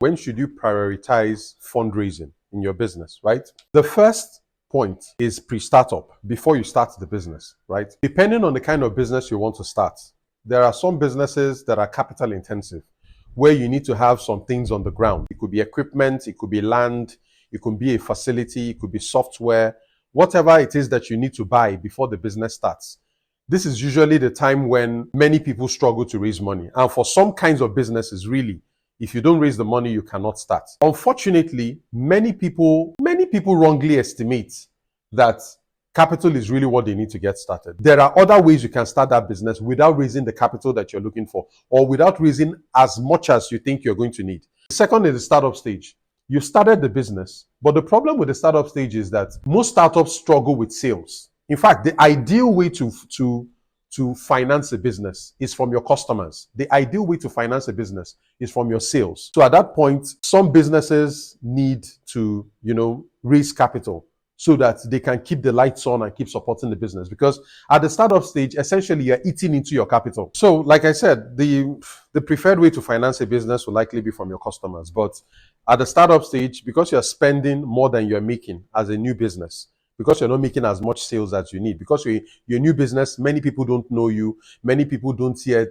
When should you prioritize fundraising in your business, right? The first point is pre-startup, before you start the business, right? Depending on the kind of business you want to start, there are some businesses that are capital intensive, where you need to have some things on the ground. It could be equipment, it could be land, it could be a facility, it could be software, whatever it is that you need to buy before the business starts. This is usually the time when many people struggle to raise money. And for some kinds of businesses, really, if you don't raise the money, you cannot start. Unfortunately, many people wrongly estimate that capital is really what they need to get started. There are other ways you can start that business without raising the capital that you're looking for, or without raising as much as you think you're going to need. The second is the startup stage. You started the business, but the problem with the startup stage is that most startups struggle with sales. In fact, the ideal way to finance a business is from your customers. The ideal way to finance a business is from your sales. So at that point, some businesses need to, raise capital so that they can keep the lights on and keep supporting the business. Because at the startup stage, essentially, you're eating into your capital. So like I said, the preferred way to finance a business will likely be from your customers. But at the startup stage, because you're spending more than you're making as a new business, because you're not making as much sales as you need, because you're a new business, many people don't know you, many people don't yet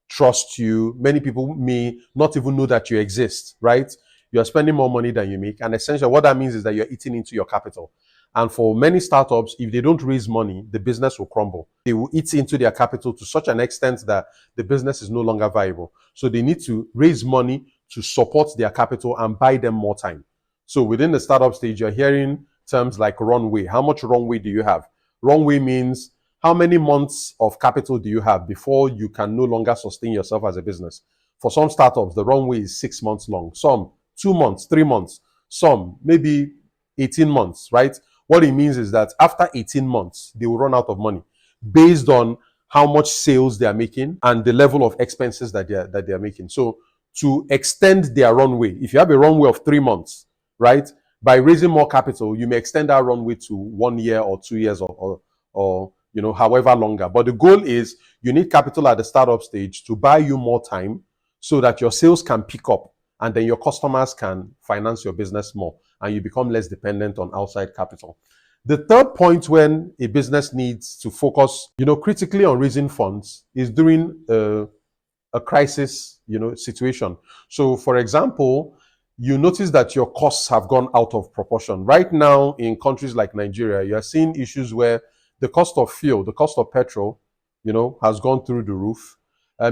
trust you, many people may not even know that you exist, right? You're spending more money than you make, and essentially what that means is that you're eating into your capital. And for many startups, if they don't raise money, the business will crumble. They will eat into their capital to such an extent that the business is no longer viable. So they need to raise money to support their capital and buy them more time. So within the startup stage, you're hearing terms like runway. How much runway do you have? Runway means how many months of capital do you have before you can no longer sustain yourself as a business. For some startups, the runway is 6 months long. Some 2 months, 3 months. Some maybe 18 months, right? What it means is that after 18 months, they will run out of money based on how much sales they are making and the level of expenses that they are making. So to extend their runway, if you have a runway of 3 months, right? By raising more capital, you may extend that runway to 1 year or 2 years or however longer. But the goal is you need capital at the startup stage to buy you more time so that your sales can pick up and then your customers can finance your business more and you become less dependent on outside capital. The third point when a business needs to focus, critically on raising funds is during a crisis, situation. So for example, you notice that your costs have gone out of proportion. Right now, in countries like Nigeria, you are seeing issues where the cost of fuel, the cost of petrol, has gone through the roof.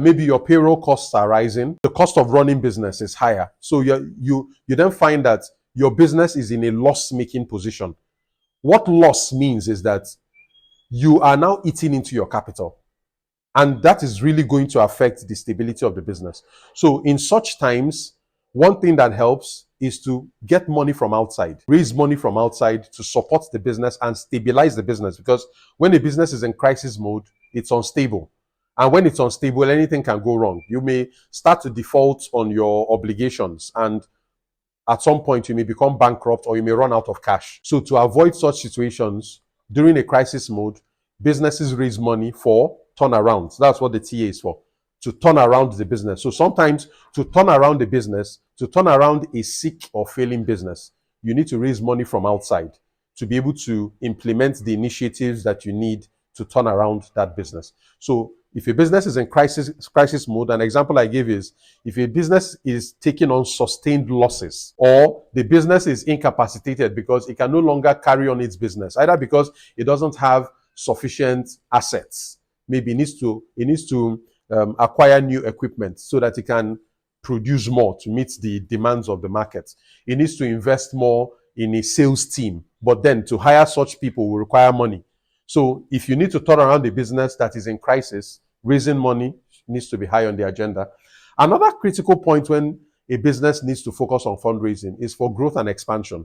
Maybe your payroll costs are rising. The cost of running business is higher. So you then find that your business is in a loss-making position. What loss means is that you are now eating into your capital. And that is really going to affect the stability of the business. So in such times, one thing that helps is to get money from outside, raise money from outside to support the business and stabilize the business. Because when a business is in crisis mode, it's unstable. And when it's unstable, anything can go wrong. You may start to default on your obligations, and at some point you may become bankrupt or you may run out of cash. So to avoid such situations, during a crisis mode, businesses raise money for turnarounds. That's what the TA is for, to turn around the business. So sometimes to turn around the business, to turn around a sick or failing business, you need to raise money from outside to be able to implement the initiatives that you need to turn around that business. So if a business is in crisis mode, an example I give is if a business is taking on sustained losses, or the business is incapacitated because it can no longer carry on its business, either because it doesn't have sufficient assets, maybe it needs to acquire new equipment so that it can produce more to meet the demands of the market. It needs to invest more in a sales team, but then to hire such people will require money. So if you need to turn around a business that is in crisis, raising money needs to be high on the agenda. Another critical point when a business needs to focus on fundraising is for growth and expansion.